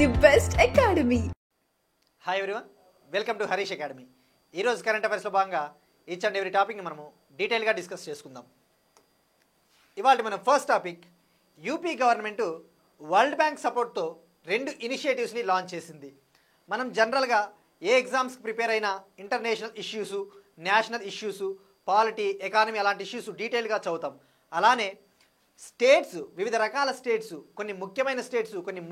the best academy. Hi everyone, welcome to Harish academy. ఈరోజు current అఫైర్స్లో భాగంగా each and every టాపిక్ని మనము డీటెయిల్గా డిస్కస్ చేసుకుందాం. ఇవాళ మన first topic, UP government world bank సపోర్ట్తో 2 ఇనిషియేటివ్స్ని లాంచ్ చేసింది. మనం జనరల్గా ఏ ఎగ్జామ్స్కి ప్రిపేర్ అయినా international issues, national issues, polity, economy అలాంటి ఇష్యూస్ డీటెయిల్గా చదువుతాం. అలానే స్టేట్స్, వివిధ రకాల స్టేట్స్, కొన్ని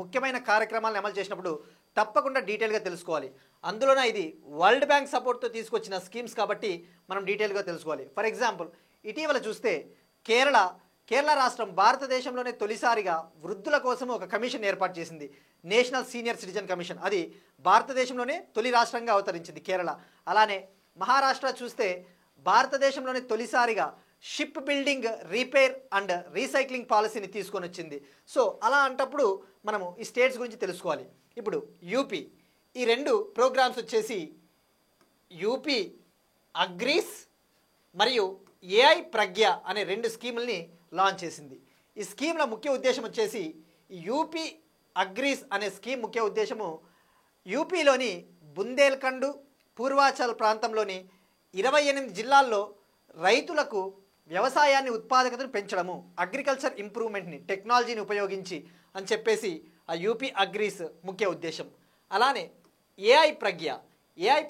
ముఖ్యమైన కార్యక్రమాలను అమలు చేసినప్పుడు తప్పకుండా డీటెయిల్గా తెలుసుకోవాలి. అందులోనే ఇది వరల్డ్ బ్యాంక్ సపోర్ట్తో తీసుకొచ్చిన స్కీమ్స్ కాబట్టి మనం డీటెయిల్గా తెలుసుకోవాలి. ఫర్ ఎగ్జాంపుల్, ఇటీవల చూస్తే కేరళ రాష్ట్రం భారతదేశంలోనే తొలిసారిగా వృద్ధుల కోసం ఒక కమిషన్ ఏర్పాటు చేసింది, నేషనల్ సీనియర్ సిటిజన్ కమిషన్. అది భారతదేశంలోనే తొలి రాష్ట్రంగా అవతరించింది కేరళ. అలానే మహారాష్ట్ర చూస్తే భారతదేశంలోనే తొలిసారిగా ship building, repair and recycling పాలసీని తీసుకొని వచ్చింది. సో అలా అంటప్పుడు మనము ఈ స్టేట్స్ గురించి తెలుసుకోవాలి. ఇప్పుడు యూపీ, ఈ 2 ప్రోగ్రామ్స్ వచ్చేసి యూపీ అగ్రీస్ మరియు ఏఐ ప్రజ్ఞ అనే 2 స్కీముల్ని లాంచ్ చేసింది. ఈ స్కీమ్ల ముఖ్య ఉద్దేశం వచ్చేసి, యూపీ అగ్రీస్ అనే స్కీమ్ ముఖ్య ఉద్దేశము యూపీలోని బుందేల్ఖండ్, పూర్వాచల్ ప్రాంతంలోని 28 జిల్లాల్లో రైతులకు వ్యవసాయాన్ని, ఉత్పాదకతను పెంచడము, అగ్రికల్చర్ ఇంప్రూవ్మెంట్ని, టెక్నాలజీని ఉపయోగించి అని చెప్పేసి ఆ యూపీ అగ్రీస్ ముఖ్య ఉద్దేశం. అలానే ఏఐ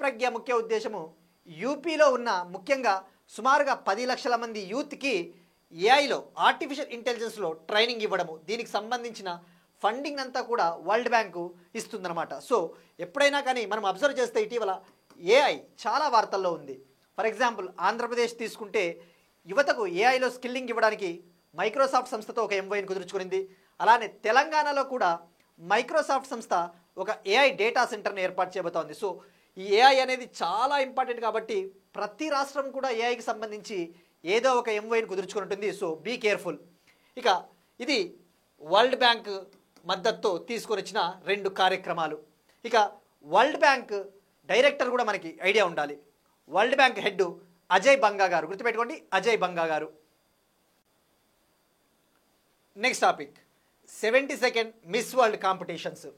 ప్రజ్ఞ ముఖ్య ఉద్దేశము యూపీలో ఉన్న ముఖ్యంగా సుమారుగా 10 లక్షల మంది యూత్కి ఏఐలో, ఆర్టిఫిషియల్ ఇంటెలిజెన్స్లో ట్రైనింగ్ ఇవ్వడము. దీనికి సంబంధించిన ఫండింగ్ అంతా కూడా వరల్డ్ బ్యాంకు ఇస్తుందన్నమాట. సో ఎప్పుడైనా కానీ మనం అబ్జర్వ్ చేస్తే ఇటీవల ఏఐ చాలా వార్తల్లో ఉంది. ఫర్ ఎగ్జాంపుల్, ఆంధ్రప్రదేశ్ తీసుకుంటే యువతకు ఏఐలో స్కిల్లింగ్ ఇవ్వడానికి మైక్రోసాఫ్ట్ సంస్థతో ఒక ఎంఓయూని కుదుర్చుకునింది. అలానే తెలంగాణలో కూడా మైక్రోసాఫ్ట్ సంస్థ ఒక ఏఐ డేటా సెంటర్ని ఏర్పాటు చేయబోతోంది. సో ఈ ఏఐ అనేది చాలా ఇంపార్టెంట్ కాబట్టి ప్రతి రాష్ట్రం కూడా ఏఐకి సంబంధించి ఏదో ఒక ఎంఓయూని కుదుర్చుకుని ఉంటుంది. So be careful. ఇక ఇది వరల్డ్ బ్యాంక్ మద్దతుతో తీసుకొని వచ్చిన 2 కార్యక్రమాలు. ఇక వరల్డ్ బ్యాంక్ డైరెక్టర్ కూడా మనకి ఐడియా ఉండాలి. వరల్డ్ బ్యాంక్ హెడ్ అజయ్ బంగా గారు, గుర్తుపెట్టుకోండి, అజయ్ బంగా గారు. Next topic, 72nd Miss world competitions.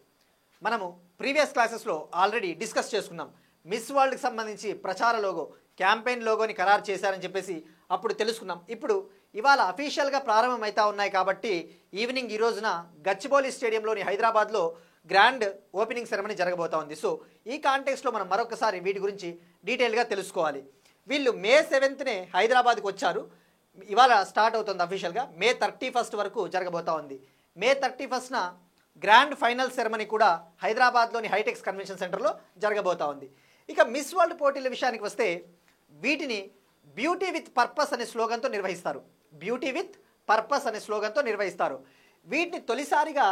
మనము ప్రీవియస్ క్లాసెస్లో ఆల్రెడీ డిస్కస్ చేసుకున్నాం. మిస్ వరల్డ్కి సంబంధించి ప్రచార లోగో, క్యాంపెయిన్ లోగోని ఖరారు చేశారని చెప్పేసి అప్పుడు తెలుసుకున్నాం. ఇప్పుడు ఇవాళ అఫీషియల్గా ప్రారంభమవుతా ఉన్నాయి కాబట్టి ఈవినింగ్ ఈ రోజున గచ్చిబౌలి స్టేడియంలోని హైదరాబాద్లో గ్రాండ్ ఓపెనింగ్ సెరమనీ జరగబోతా ఉంది. సో ఈ కాంటెక్స్లో మనం మరొకసారి వీటి గురించి డీటెయిల్గా తెలుసుకోవాలి. వీళ్ళు మే 7నే హైదరాబాద్కి వచ్చారు. ఇవాళ స్టార్ట్ అవుతుంది అఫీషియల్గా. మే 31 వరకు జరగబోతా ఉంది. మే 31న గ్రాండ్ ఫైనల్ సెరమనీ కూడా హైదరాబాద్లోని హైటెక్స్ కన్వెన్షన్ సెంటర్లో జరగబోతా ఉంది. ఇక మిస్ వరల్డ్ పోటీల విషయానికి వస్తే వీటిని బ్యూటీ విత్ పర్పస్ అనే స్లోగన్తో నిర్వహిస్తారు. వీటిని తొలిసారిగా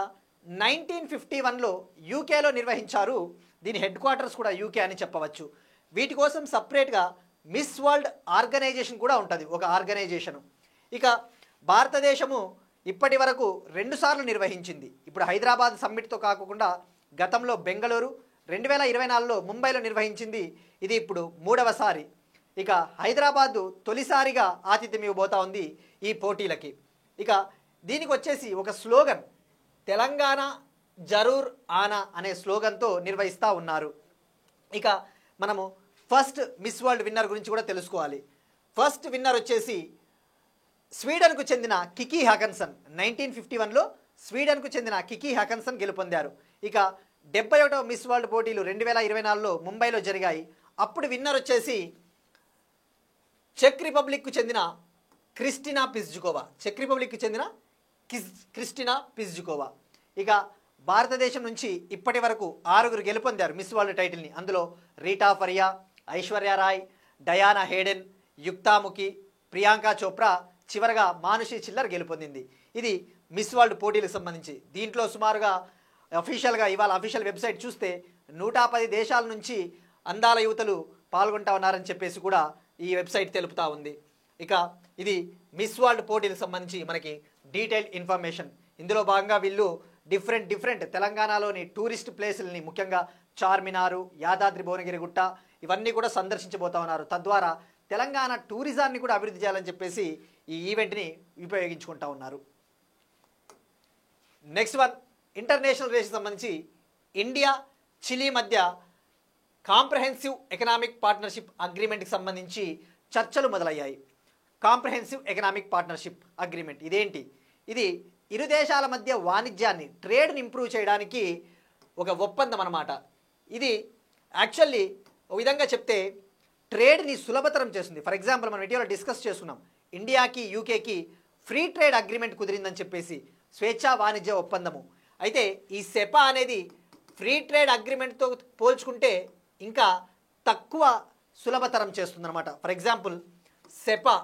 1951లో యూకేలో నిర్వహించారు. దీని హెడ్ క్వార్టర్స్ కూడా యూకే అని చెప్పవచ్చు. వీటి కోసం సపరేట్గా మిస్ వరల్డ్ ఆర్గనైజేషన్ కూడా ఉంటుంది, ఒక ఆర్గనైజేషను. ఇక భారతదేశము ఇప్పటి వరకు 2 సార్లు నిర్వహించింది. ఇప్పుడు హైదరాబాద్ సమ్మిట్తో కాకుండా గతంలో బెంగళూరు, 2024లో ముంబైలో నిర్వహించింది. ఇది ఇప్పుడు 3వసారి. ఇక హైదరాబాదు తొలిసారిగా ఆతిథ్యం ఇవ్వబోతా ఉంది ఈ పోటీలకి. ఇక దీనికి వచ్చేసి ఒక స్లోగన్, తెలంగాణ జరూర్ ఆనా అనే స్లోగన్తో నిర్వహిస్తూ ఉన్నారు. ఇక మనము ఫస్ట్ మిస్ వరల్డ్ విన్నర్ గురించి కూడా తెలుసుకోవాలి. ఫస్ట్ విన్నర్ వచ్చేసి స్వీడన్కు చెందిన కికీ హాకన్సన్. 1951లో స్వీడన్కు చెందిన కికీ హాకన్సన్ గెలుపొందారు. ఇక 71వ మిస్ వరల్డ్ పోటీలు 2024లో ముంబైలో జరిగాయి. అప్పుడు విన్నర్ వచ్చేసి చెక్ రిపబ్లిక్కు చెందిన క్రిస్టినా పిజ్జుకోవా. ఇక భారతదేశం నుంచి ఇప్పటి వరకు 6 గెలుపొందారు మిస్ వరల్డ్ టైటిల్ని. అందులో రీటా ఫరియా, ఐశ్వర్య రాయ్, డయానా హేడెన్, యుక్తాముఖి, ప్రియాంక చోప్రా, చివరగా మానుషి చిల్లర్ గెలుపొందింది. ఇది మిస్ వరల్డ్ పోటీలకు సంబంధించి. దీంట్లో సుమారుగా అఫీషియల్గా ఇవాళ అఫీషియల్ వెబ్సైట్ చూస్తే 110 దేశాల నుంచి అందాల యువతలు పాల్గొంటా ఉన్నారని చెప్పేసి కూడా ఈ వెబ్సైట్ తెలుపుతా ఉంది. ఇక ఇది మిస్ వరల్డ్ పోటీలకు సంబంధించి మనకి డీటెయిల్డ్ ఇన్ఫర్మేషన్. ఇందులో భాగంగా వీళ్ళు డిఫరెంట్ తెలంగాణలోని టూరిస్ట్ ప్లేసులని, ముఖ్యంగా చార్మినారు, యాదాద్రి భువనగిరి గుట్ట, ఇవన్నీ కూడా సందర్శించబోతా ఉన్నారు. తద్వారా తెలంగాణ టూరిజాన్ని కూడా అభివృద్ధి చేయాలని చెప్పేసి ఈ ఈవెంట్ని ఉపయోగించుకుంటా ఉన్నారు. నెక్స్ట్ వన్, ఇంటర్నేషనల్ రేస్కి సంబంధించి ఇండియా చిలీ మధ్య కాంప్రహెన్సివ్ ఎకనామిక్ పార్ట్నర్షిప్ అగ్రిమెంట్కి సంబంధించి చర్చలు మొదలయ్యాయి. కాంప్రహెన్సివ్ ఎకనామిక్ పార్ట్నర్షిప్ అగ్రిమెంట్ ఇదేంటి? ఇది ఇరు దేశాల మధ్య వాణిజ్యాన్ని, ట్రేడ్ని ఇంప్రూవ్ చేయడానికి ఒక ఒప్పందం అన్నమాట. ఇది యాక్చువల్లీ ఒక విధంగా చెప్తే ట్రేడ్ని సులభతరం చేస్తుంది. ఫర్ ఎగ్జాంపుల్ మనం ఇటీవల డిస్కస్ చేసుకున్నాం, ఇండియాకి యూకేకి ఫ్రీ ట్రేడ్ అగ్రిమెంట్ కుదిరిందని చెప్పేసి, స్వేచ్ఛా వాణిజ్య ఒప్పందము. అయితే ఈ సెపా అనేది ఫ్రీ ట్రేడ్ అగ్రిమెంట్తో పోల్చుకుంటే ఇంకా తక్కువ సులభతరం చేస్తుందన్నమాట. ఫర్ ఎగ్జాంపుల్ సెపా,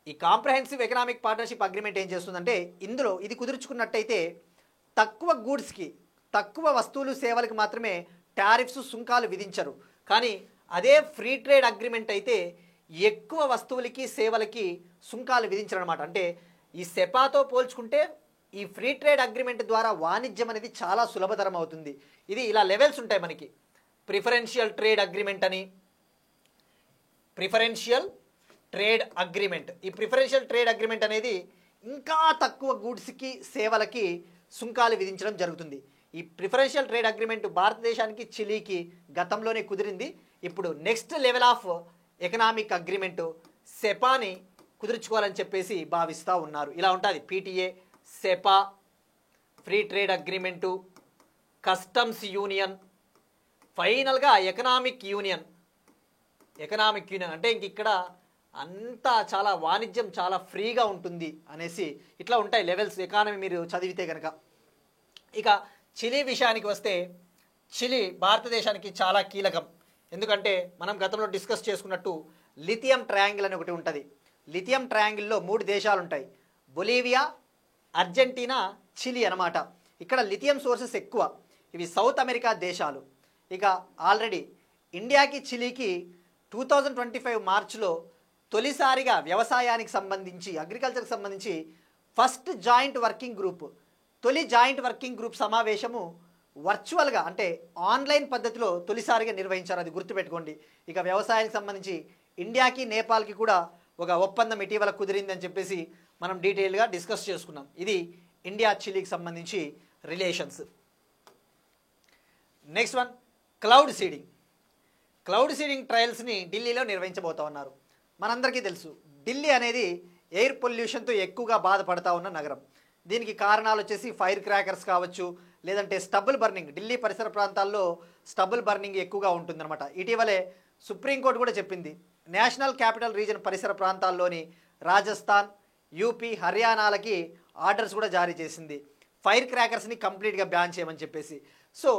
ఈ కాంప్రహెన్సివ్ ఎకనామిక్ పార్ట్నర్షిప్ అగ్రిమెంట్ ఏం చేస్తుందంటే, ఇందులో ఇది కుదుర్చుకున్నట్టయితే తక్కువ గూడ్స్కి, తక్కువ వస్తువులు సేవలకు మాత్రమే టారిఫ్స్, సుంకాలు విధించరు. కానీ అదే ఫ్రీ ట్రేడ్ అగ్రిమెంట్ అయితే ఎక్కువ వస్తువులకి, సేవలకి సుంకాలు విధించరు అనమాట. అంటే ఈ సెపాతో పోల్చుకుంటే ఈ ఫ్రీ ట్రేడ్ అగ్రిమెంట్ ద్వారా వాణిజ్యం అనేది చాలా సులభతరం అవుతుంది. ఇది ఇలా లెవెల్స్ ఉంటాయి మనకి. ప్రిఫరెన్షియల్ ట్రేడ్ అగ్రిమెంట్ అని, ప్రిఫరెన్షియల్ ట్రేడ్ అగ్రిమెంట్. ఈ ప్రిఫరెన్షియల్ ట్రేడ్ అగ్రిమెంట్ అనేది ఇంకా తక్కువ గూడ్స్కి, సేవలకి సుంకాలు విధించడం జరుగుతుంది. ఈ ప్రిఫరెన్షియల్ ట్రేడ్ అగ్రిమెంట్ భారతదేశానికి, చిలీకి గతంలోనే కుదిరింది. ఇప్పుడు next level of economic agreement సెపాని కుదుర్చుకోవాలని చెప్పేసి భావిస్తూ ఉన్నారు. ఇలా ఉంటుంది PTA, CEPA, free trade agreement, customs union, ఫైనల్గా ఎకనామిక్ యూనియన్. ఎకనామిక్ యూనియన్ అంటే ఇంక ఇక్కడ అంతా చాలా వాణిజ్యం చాలా ఫ్రీగా ఉంటుంది అనేసి ఇట్లా ఉంటాయి లెవెల్స్ ఎకానమీ మీరు చదివితే కనుక. ఇక చిలీ విషయానికి వస్తే, చిలీ భారతదేశానికి చాలా కీలకం. ఎందుకంటే మనం గతంలో డిస్కస్ చేసుకున్నట్టు లిథియం ట్రయాంగిల్ అని ఒకటి ఉంటుంది. లిథియం ట్రయాంగిల్లో 3 దేశాలు ఉంటాయి, బొలీవియా, అర్జెంటీనా, చిలీ అనమాట. ఇక్కడ లిథియం సోర్సెస్ ఎక్కువ. ఇవి సౌత్ అమెరికా దేశాలు. ఇక ఆల్రెడీ ఇండియాకి, చిలీకి 2025 మార్చిలో తొలిసారిగా వ్యవసాయానికి సంబంధించి, అగ్రికల్చర్కి సంబంధించి ఫస్ట్ జాయింట్ వర్కింగ్ గ్రూప్, తొలి జాయింట్ వర్కింగ్ గ్రూప్ సమావేశము వర్చువల్గా అంటే ఆన్లైన్ పద్ధతిలో తొలిసారిగా నిర్వహించారు. అది గుర్తుపెట్టుకోండి. ఇక వ్యవసాయానికి సంబంధించి ఇండియాకి, నేపాల్కి కూడా ఒక ఒప్పందం ఇటీవల కుదిరిందని చెప్పేసి మనం డీటెయిల్గా డిస్కస్ చేసుకున్నాం. ఇది ఇండియా చిలీకి సంబంధించి relations. Next one, cloud seeding. Cloud seeding ట్రయల్స్ని ఢిల్లీలో నిర్వహించబోతా ఉన్నారు. మనందరికీ తెలుసు, ఢిల్లీ అనేది ఎయిర్ పొల్యూషన్తో ఎక్కువగా బాధపడతా ఉన్న నగరం. దీనికి కారణాలు వచ్చేసి ఫైర్ క్రాకర్స్ కావచ్చు, లేదంటే స్టబుల్ బర్నింగ్. ఢిల్లీ పరిసర ప్రాంతాల్లో స్టబుల్ బర్నింగ్ ఎక్కువగా ఉంటుందన్నమాట. ఇటీవలే సుప్రీంకోర్టు కూడా చెప్పింది, నేషనల్ క్యాపిటల్ రీజన్ పరిసర ప్రాంతాల్లోని రాజస్థాన్, యూపీ, హర్యానాలకి ఆర్డర్స్ కూడా జారీ చేసింది, ఫైర్ క్రాకర్స్ని కంప్లీట్గా బ్యాన్ చేయమని చెప్పేసి. సో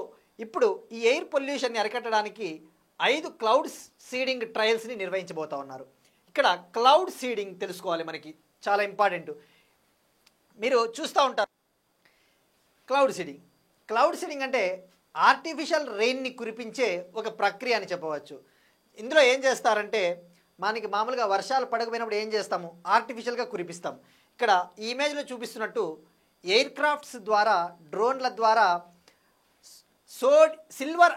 ఇప్పుడు ఈ ఎయిర్ పొల్యూషన్ని అరికట్టడానికి 5 క్లౌడ్ సీడింగ్ ట్రయల్స్ని నిర్వహించబోతా ఉన్నారు. ఇక్కడ క్లౌడ్ సీడింగ్ తెలుసుకోవాలి, మనకి చాలా ఇంపార్టెంట్. మీరు చూస్తూ ఉంటారు క్లౌడ్ సీడింగ్ అంటే ఆర్టిఫిషియల్ రెయిన్ని కురిపించే ఒక ప్రక్రియ అని చెప్పవచ్చు. ఇందులో ఏం చేస్తారంటే, మనకి మామూలుగా వర్షాలు పడకపోయినప్పుడు ఏం చేస్తాము, ఆర్టిఫిషియల్గా కురిపిస్తాం. ఇక్కడ ఈ ఇమేజ్లో చూపిస్తున్నట్టు ఎయిర్ క్రాఫ్ట్స్ ద్వారా, డ్రోన్ల ద్వారా సిల్వర్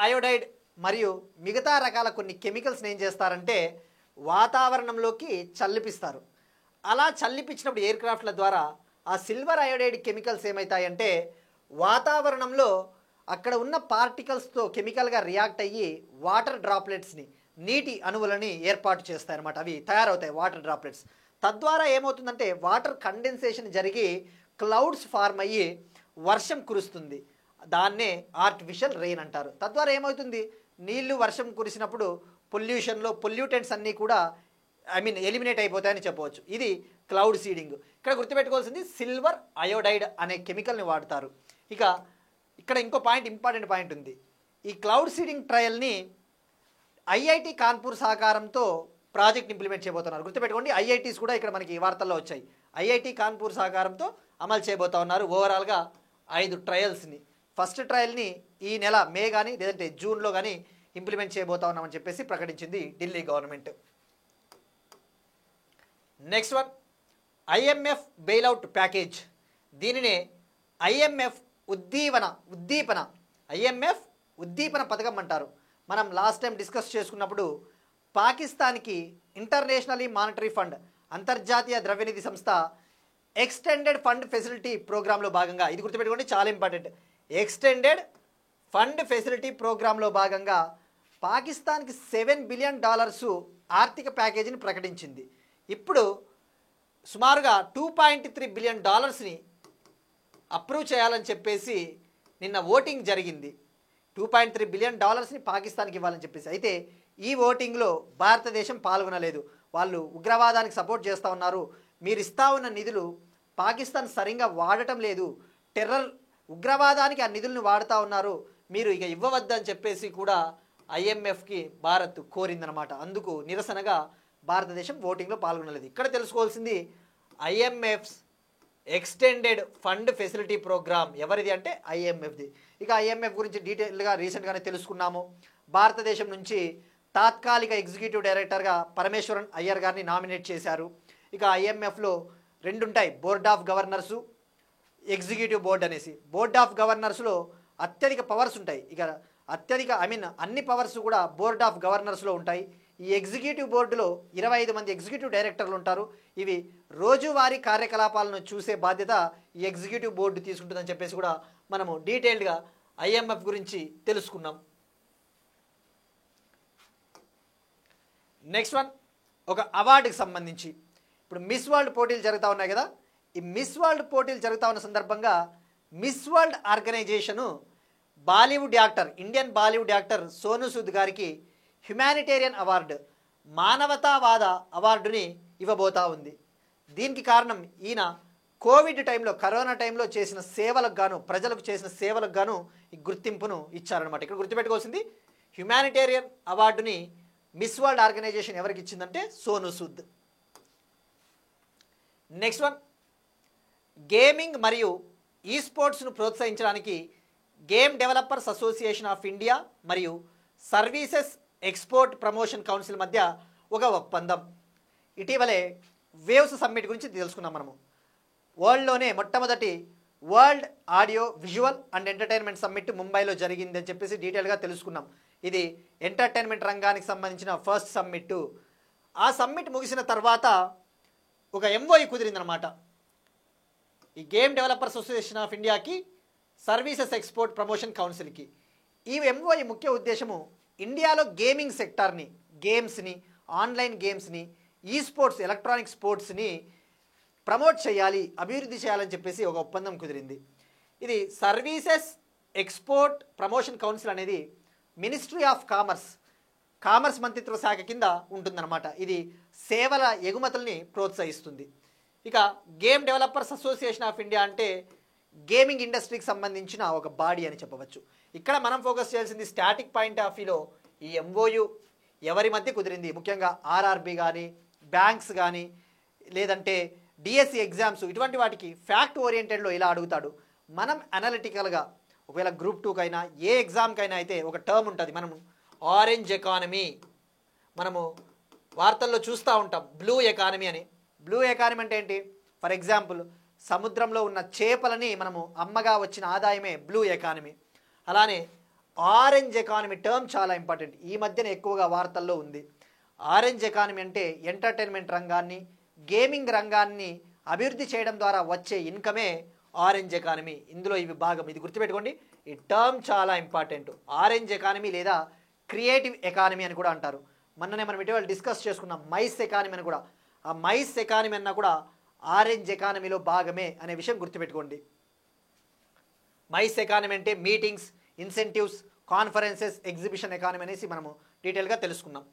అయోడైడ్ మరియు మిగతా రకాల కొన్ని కెమికల్స్ని ఏం చేస్తారంటే వాతావరణంలోకి చల్లిపిస్తారు. అలా చల్లిపించినప్పుడు ఎయిర్ క్రాఫ్ట్ల ద్వారా ఆ సిల్వర్ అయోడైడ్ కెమికల్స్ ఏమవుతాయంటే వాతావరణంలో అక్కడ ఉన్న పార్టికల్స్తో కెమికల్గా రియాక్ట్ అయ్యి వాటర్ డ్రాప్లెట్స్ని, నీటి అణువులని ఏర్పాటు చేస్తాయన్నమాట. అవి తయారవుతాయి వాటర్ డ్రాప్లెట్స్. తద్వారా ఏమవుతుందంటే వాటర్ కండెన్సేషన్ జరిగి క్లౌడ్స్ ఫార్మ్ అయ్యి వర్షం కురుస్తుంది. దాన్నే ఆర్టిఫిషియల్ రెయిన్ అంటారు. తద్వారా ఏమవుతుంది, నీళ్లు వర్షం కురిసినప్పుడు పొల్యూషన్లో పొల్యూటెంట్స్ అన్నీ కూడా ఎలిమినేట్ అయిపోతాయని చెప్పవచ్చు. ఇది క్లౌడ్ సీడింగ్. ఇక్కడ గుర్తుపెట్టుకోవాల్సింది సిల్వర్ అయోడైడ్ అనే కెమికల్ని వాడతారు. ఇక ఇక్కడ ఇంకో ఇంపార్టెంట్ పాయింట్ ఉంది. ఈ క్లౌడ్ సీడింగ్ ట్రయల్ని ఐఐటి కాన్పూర్ సహకారంతో ప్రాజెక్ట్ ఇంప్లిమెంట్ చేయబోతున్నారు. గుర్తుపెట్టుకోండి, ఐఐటీస్ కూడా ఇక్కడ మనకి వార్తల్లో వచ్చాయి. ఐఐటి కాన్పూర్ సహకారంతో అమలు చేయబోతా ఉన్నారు. ఓవరాల్గా 5 ట్రయల్స్ని, ఫస్ట్ ట్రయల్ని ఈ నెల మే కానీ లేదంటే జూన్లో కానీ ఇంప్లిమెంట్ చేయబోతా ఉన్నామని చెప్పేసి ప్రకటించింది Delhi government. Next one, IMF bailout package. దీనినే ఐఎంఎఫ్ ఉద్దీపన పథకం అంటారు. మనం లాస్ట్ టైం డిస్కస్ చేసుకున్నప్పుడు పాకిస్తాన్కి ఇంటర్నేషనల్ మానిటరీ ఫండ్, అంతర్జాతీయ ద్రవ్యనిధి సంస్థ ఎక్స్టెండెడ్ ఫండ్ ఫెసిలిటీ ప్రోగ్రాంలో భాగంగా, ఇది గుర్తుపెట్టుకోండి చాలా ఇంపార్టెంట్, ఎక్స్టెండెడ్ ఫండ్ ఫెసిలిటీ ప్రోగ్రాంలో భాగంగా పాకిస్తాన్కి $7 బిలియన్ ఆర్థిక ప్యాకేజీని ప్రకటించింది. ఇప్పుడు సుమారుగా $2.3 బిలియన్ అప్రూవ్ చేయాలని చెప్పేసి నిన్న ఓటింగ్ జరిగింది. $2.3 బిలియన్ పాకిస్తాన్కి ఇవ్వాలని చెప్పేసి. అయితే ఈ ఓటింగ్లో భారతదేశం పాల్గొనలేదు. వాళ్ళు ఉగ్రవాదానికి సపోర్ట్ చేస్తూ ఉన్నారు, మీరు ఇస్తా ఉన్న నిధులు పాకిస్తాన్ సరిగ్గా వాడటం లేదు, టెర్రర్ ఉగ్రవాదానికి ఆ నిధులను వాడుతూ ఉన్నారు, మీరు ఇక ఇవ్వవద్దని చెప్పేసి కూడా ఐఎంఎఫ్కి భారత్ కోరిందనమాట. అందుకు నిరసనగా భారతదేశం ఓటింగ్లో పాల్గొనలేదు. ఇక్కడ తెలుసుకోవాల్సింది ఐఎంఎఫ్స్ ఎక్స్టెండెడ్ ఫండ్ ఫెసిలిటీ ప్రోగ్రామ్ ఎవరిది అంటే ఐఎంఎఫ్ది. ఇక ఐఎంఎఫ్ గురించి డీటెయిల్గా రీసెంట్గానే తెలుసుకున్నాము. భారతదేశం నుంచి తాత్కాలిక ఎగ్జిక్యూటివ్ డైరెక్టర్గా పరమేశ్వరన్ అయ్యర్ గారిని నామినేట్ చేశారు. ఇక ఐఎంఎఫ్లో రెండు ఉంటాయి, బోర్డ్ ఆఫ్ గవర్నర్సు, ఎగ్జిక్యూటివ్ బోర్డ్ అనేసి. బోర్డ్ ఆఫ్ గవర్నర్స్లో అత్యధిక పవర్స్ ఉంటాయి. ఇక అన్ని పవర్స్ కూడా బోర్డ్ ఆఫ్ గవర్నర్స్లో ఉంటాయి. ఈ ఎగ్జిక్యూటివ్ బోర్డులో 25 మంది ఎగ్జిక్యూటివ్ డైరెక్టర్లు ఉంటారు. ఇవి రోజువారీ కార్యకలాపాలను చూసే బాధ్యత ఈ ఎగ్జిక్యూటివ్ బోర్డు తీసుకుంటుందని చెప్పేసి కూడా మనము డీటెయిల్డ్గా ఐఎంఎఫ్ గురించి తెలుసుకున్నాం. నెక్స్ట్ వన్, ఒక అవార్డుకి సంబంధించి ఇప్పుడు మిస్ వరల్డ్ పోటీలు జరుగుతూ ఉన్నాయి కదా. ఈ మిస్ వరల్డ్ పోటీలు జరుగుతూ ఉన్న సందర్భంగా miss world organisation Bollywood actor, Indian Bollywood actor Sonu Sood గారికి హ్యుమానిటేరియన్ అవార్డు, మానవతావాద అవార్డుని ఇవ్వబోతా ఉంది. దీనికి కారణం ఈయన కోవిడ్ టైంలో, కరోనా టైంలో చేసిన సేవలకు గాను, ప్రజలకు చేసిన సేవలకు గాను ఈ గుర్తింపును ఇచ్చారనమాట. ఇక్కడ గుర్తుపెట్టుకోవాల్సింది, హ్యుమానిటేరియన్ అవార్డుని మిస్ వరల్డ్ ఆర్గనైజేషన్ ఎవరికి ఇచ్చిందంటే Sonu Sood. Next one, gaming మరియు ఈ స్పోర్ట్స్ను ప్రోత్సహించడానికి game developers association of India మరియు సర్వీసెస్ ఎక్స్పోర్ట్ ప్రమోషన్ కౌన్సిల్ మధ్య ఒక ఒప్పందం. ఇటీవలే వేవ్స్ సమ్మిట్ గురించి తెలుసుకున్నాం మనము. వరల్డ్లోనే మొట్టమొదటి world audio visual and entertainment summit ముంబైలో జరిగింది అని చెప్పేసి డీటెయిల్గా తెలుసుకున్నాం. ఇది ఎంటర్టైన్మెంట్ రంగానికి సంబంధించిన ఫస్ట్ సమ్మిట్. ఆ సమ్మిట్ ముగిసిన తర్వాత ఒక ఎంఓయూ కుదిరిందనమాట. ఈ గేమ్ డెవలపర్స్ అసోసియేషన్ ఆఫ్ ఇండియాకి, సర్వీసెస్ ఎక్స్పోర్ట్ ప్రమోషన్ కౌన్సిల్కి. ఈ ఎంఓయూ ముఖ్య ఉద్దేశము ఇండియాలో గేమింగ్ సెక్టార్ని, గేమ్స్ని, ఆన్లైన్ గేమ్స్ని, ఈ స్పోర్ట్స్, ఎలక్ట్రానిక్ స్పోర్ట్స్ని ప్రమోట్ చేయాలి, అభివృద్ధి చేయాలని చెప్పేసి ఒక ఒప్పందం కుదిరింది. ఇది సర్వీసెస్ ఎక్స్పోర్ట్ ప్రమోషన్ కౌన్సిల్ అనేది మినిస్ట్రీ ఆఫ్ కామర్స్ మంత్రిత్వ శాఖ కింద ఉంటుందన్నమాట. ఇది సేవల ఎగుమతుల్ని ప్రోత్సహిస్తుంది. ఇక game developers association of India అంటే గేమింగ్ ఇండస్ట్రీకి సంబంధించిన ఒక బాడీ అని చెప్పవచ్చు. ఇక్కడ మనం ఫోకస్ చేయాల్సింది స్టాటిక్ పాయింట్ ఆఫ్ వ్యూలో ఈ ఎంఓయూ ఎవరి మధ్య కుదిరింది. ముఖ్యంగా ఆర్ఆర్బి కానీ, బ్యాంక్స్ కానీ, లేదంటే డిఎస్సి ఎగ్జామ్స్, ఇటువంటి వాటికి ఫ్యాక్ట్ ఓరియంటెడ్లో ఇలా అడుగుతాడు. మనం అనలిటికల్గా ఒకవేళ గ్రూప్ 2కైనా ఏ ఎగ్జామ్కైనా అయితే ఒక టర్మ్ ఉంటుంది, మనము ఆరెంజ్ ఎకానమీ, మనము వార్తల్లో చూస్తూ ఉంటాం బ్లూ ఎకానమీ అని. బ్లూ ఎకానమీ అంటే ఏంటి? ఫర్ ఎగ్జాంపుల్, సముద్రంలో ఉన్న చేపలని మనము అమ్మగా వచ్చిన ఆదాయమే బ్లూ ఎకానమీ. అలానే ఆరెంజ్ ఎకానమీ టర్మ్ చాలా ఇంపార్టెంట్, ఈ మధ్యన ఎక్కువగా వార్తల్లో ఉంది. ఆరెంజ్ ఎకానమీ అంటే ఎంటర్టైన్మెంట్ రంగాన్ని, గేమింగ్ రంగాన్ని అభివృద్ధి చేయడం ద్వారా వచ్చే ఇన్కమే ఆరెంజ్ ఎకానమీ. ఇందులో ఇవి భాగం, ఇది గుర్తుపెట్టుకోండి. ఈ టర్మ్ చాలా ఇంపార్టెంట్. ఆరెంజ్ ఎకానమీ లేదా క్రియేటివ్ ఎకానమీ అని కూడా అంటారు. మొన్ననే మనం ఇటీవల డిస్కస్ చేసుకున్నాం మైస్ ఎకానమీ అని కూడా. ఆ మైస్ ఎకానమీ అన్నా కూడా ఆరెంజ్ ఎకానమీలో భాగమే అనే విషయం గుర్తుపెట్టుకోండి. మైస్ ఎకానమీ అంటే meetings, incentives, conferences, exhibition economy అనేసి మనము డీటెయిల్గా తెలుసుకున్నాం.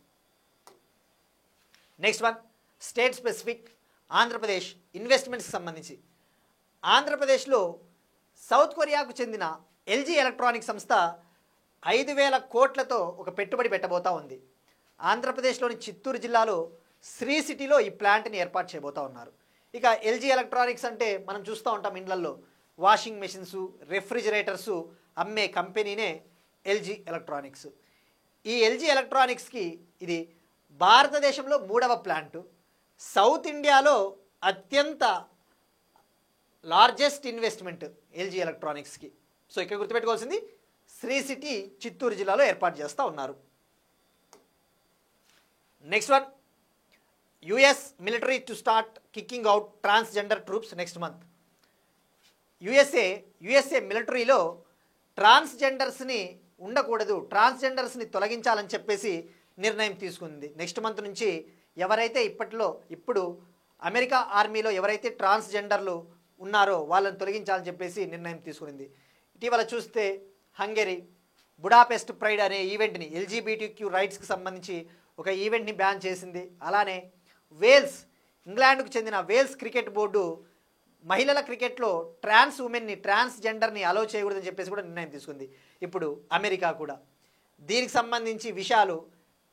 Next one, state specific Andhra Pradesh ఇన్వెస్ట్మెంట్స్కి సంబంధించి. ఆంధ్రప్రదేశ్లో సౌత్ కొరియాకు చెందిన ఎల్జీ ఎలక్ట్రానిక్ సంస్థ 5,000 కోట్లతో ఒక పెట్టుబడి పెట్టబోతా ఉంది. ఆంధ్రప్రదేశ్లోని చిత్తూరు జిల్లాలో శ్రీ సిటీలో ఈ ప్లాంట్ని ఏర్పాటు చేయబోతా ఉన్నారు. ఇక ఎల్జీ ఎలక్ట్రానిక్స్ అంటే మనం చూస్తూ ఉంటాం ఇండ్లల్లో వాషింగ్ మెషిన్స్, రెఫ్రిజిరేటర్స్ అమ్మే కంపెనీనే ఎల్జీ ఎలక్ట్రానిక్స్. ఈ ఎల్జీ ఎలక్ట్రానిక్స్కి ఇది భారతదేశంలో 3వ ప్లాంటు, సౌత్ ఇండియాలో అత్యంత లార్జెస్ట్ ఇన్వెస్ట్మెంట్ ఎల్జీ ఎలక్ట్రానిక్స్కి. సో ఇక్కడ గుర్తుపెట్టుకోవాల్సింది శ్రీ సిటీ చిత్తూరు జిల్లాలో ఏర్పాటు చేస్తూ ఉన్నారు. Next one, US military to start kicking out transgender troops next month. USA మిలిటరీలో ట్రాన్స్జెండర్స్ని ఉండకూడదు, ట్రాన్స్జెండర్స్ని తొలగించాలని చెప్పేసి నిర్ణయం తీసుకుంది. నెక్స్ట్ మంత్ నుంచి ఎవరైతే ఇప్పుడు అమెరికా ఆర్మీలో ఎవరైతే ట్రాన్స్జెండర్లు ఉన్నారో వాళ్ళని తొలగించాలని చెప్పేసి నిర్ణయం తీసుకుంది. ఇటీవల చూస్తే హంగరీ బుడాపెస్ట్ ప్రైడ్ అనే ఈవెంట్ని, ఎల్జీబీటీక్యూ రైట్స్కి సంబంధించి ఒక ఈవెంట్ని బ్యాన్ చేసింది. అలానే వేల్స్, ఇంగ్లాండ్కు చెందిన వేల్స్ క్రికెట్ బోర్డు మహిళల క్రికెట్లో ట్రాన్స్ ఉమెన్ని, ట్రాన్స్జెండర్ని అలో చేయకూడదని చెప్పేసి కూడా నిర్ణయం తీసుకుంది. ఇప్పుడు అమెరికా కూడా దీనికి సంబంధించి విషయాలు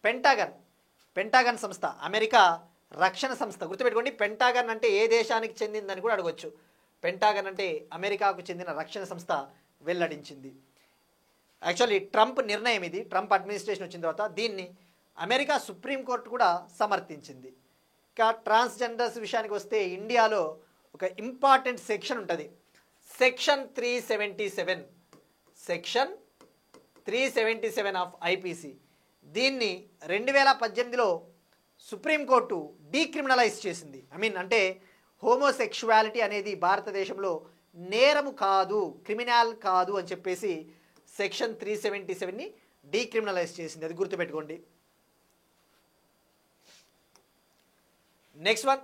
పెంటాగన్ సంస్థ, అమెరికా రక్షణ సంస్థ, గుర్తుపెట్టుకోండి. పెంటాగన్ అంటే ఏ దేశానికి చెందిందని కూడా అడగవచ్చు. పెంటాగన్ అంటే అమెరికాకు చెందిన రక్షణ సంస్థ వెల్లడించింది. యాక్చువల్లీ ట్రంప్ నిర్ణయం ఇది. ట్రంప్ అడ్మినిస్ట్రేషన్ వచ్చిన తర్వాత దీన్ని అమెరికా సుప్రీంకోర్టు కూడా సమర్థించింది. ఇక ట్రాన్స్జెండర్స్ విషయానికి వస్తే ఇండియాలో ఒక ఇంపార్టెంట్ సెక్షన్ ఉంటుంది, సెక్షన్ 377. Section 377 of IPC. దీన్ని 2018లో సుప్రీంకోర్టు డీక్రిమినలైజ్ చేసింది. అంటే హోమోసెక్షువాలిటీ అనేది భారతదేశంలో నేరము కాదు, క్రిమినల్ కాదు అని చెప్పేసి సెక్షన్ 377ని డీక్రిమినలైజ్ చేసింది. అది గుర్తుపెట్టుకోండి. Next one,